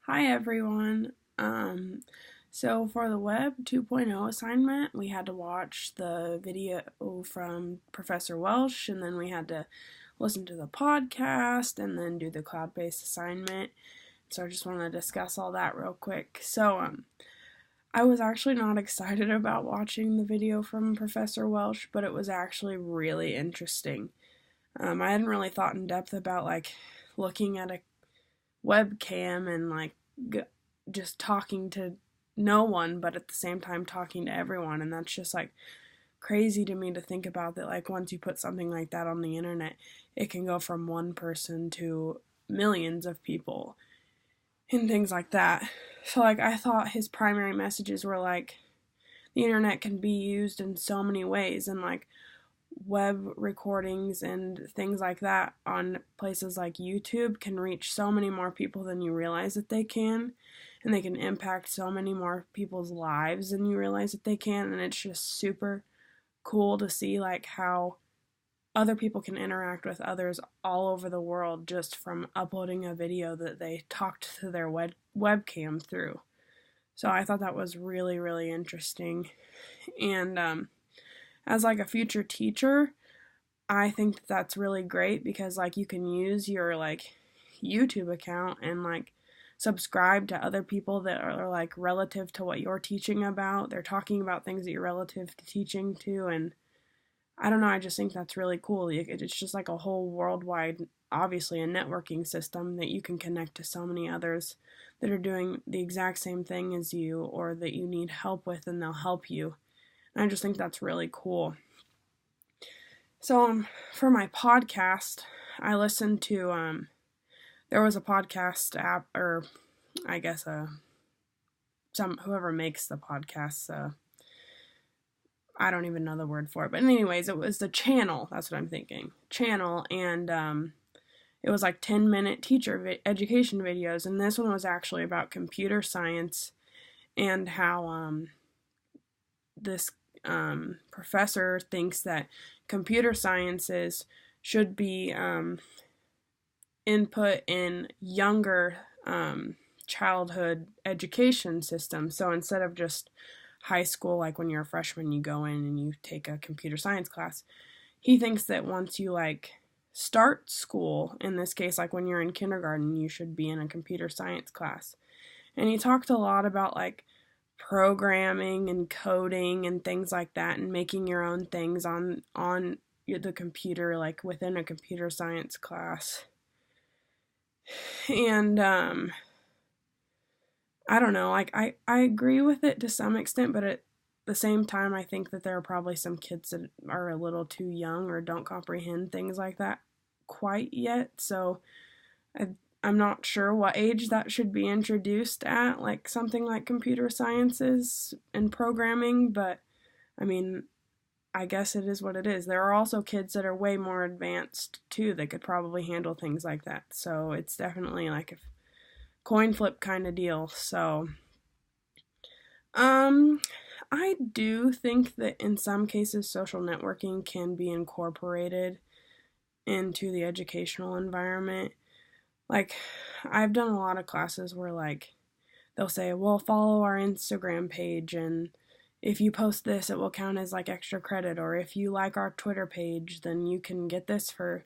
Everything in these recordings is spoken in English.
Hi everyone. So for the Web 2.0 assignment, we had to watch the video from Professor Welsh, and then we had to listen to the podcast and then do the cloud-based assignment. So I just want to discuss all that real quick. I was actually not excited about watching the video from Professor Welsh, but it was actually really interesting. I hadn't really thought in depth about looking at a webcam and just talking to no one, but at the same time talking to everyone. And that's just crazy to me to think about that. Once you put something like that on the internet, it can go from one person to millions of people and things like that. So I thought his primary messages were the internet can be used in so many ways, and web recordings and things like that on places like YouTube can reach so many more people than you realize that they can, and they can impact so many more people's lives than you realize that they can. And it's just super cool to see how other people can interact with others all over the world just from uploading a video that they talked to their webcam through. So I thought that was really, really interesting. And as a future teacher, I think that that's really great because you can use your YouTube account and subscribe to other people that are relative to what you're teaching about. They're talking about things that you're relative to teaching to, and I don't know, I just think that's really cool. It's just a whole worldwide, obviously a networking system that you can connect to so many others that are doing the exact same thing as you or that you need help with, and they'll help you. And I just think that's really cool. So for my podcast, I listened to there was a podcast app, or I guess whoever makes the podcasts, I don't even know the word for it, but anyways, it was the channel. That's what I'm thinking, channel, and it was 10-minute teacher education videos, and this one was actually about computer science and how this professor thinks that computer sciences should be input in younger childhood education system. So instead of just high school, when you're a freshman, you go in and you take a computer science class, he thinks that once you start school, in this case, when you're in kindergarten, you should be in a computer science class. And he talked a lot about programming and coding and things like that, and making your own things on the computer, within a computer science class. And I don't know, I agree with it to some extent, but at the same time, I think that there are probably some kids that are a little too young or don't comprehend things like that quite yet. So I'm not sure what age that should be introduced at, something like computer sciences and programming, but I mean, I guess it is what it is. There are also kids that are way more advanced too that could probably handle things like that. So it's definitely a coin flip kind of deal. So I do think that in some cases social networking can be incorporated into the educational environment. I've done a lot of classes where they'll say, well, follow our Instagram page, and if you post this, it will count as extra credit, or if you like our Twitter page, then you can get this for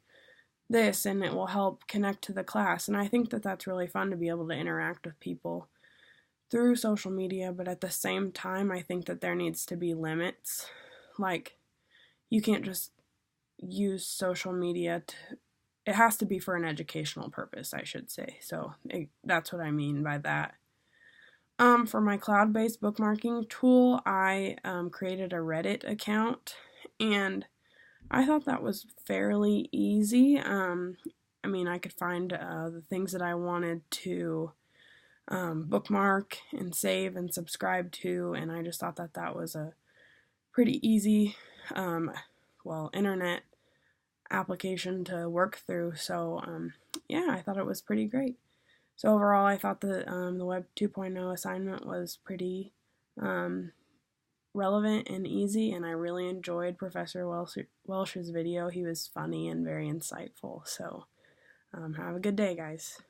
this, and it will help connect to the class. And I think that that's really fun to be able to interact with people through social media, but at the same time, I think that there needs to be limits. You can't just use social media it has to be for an educational purpose, I should say. So that's what I mean by that. For my cloud-based bookmarking tool, I created a Reddit account, and I thought that was fairly easy. I mean, I could find the things that I wanted to bookmark and save and subscribe to, and I just thought that that was a pretty easy, internet application to work through. So, yeah, I thought it was pretty great. So overall, I thought the Web 2.0 assignment was pretty relevant and easy, and I really enjoyed Professor Welsh's video. He was funny and very insightful. So have a good day, guys.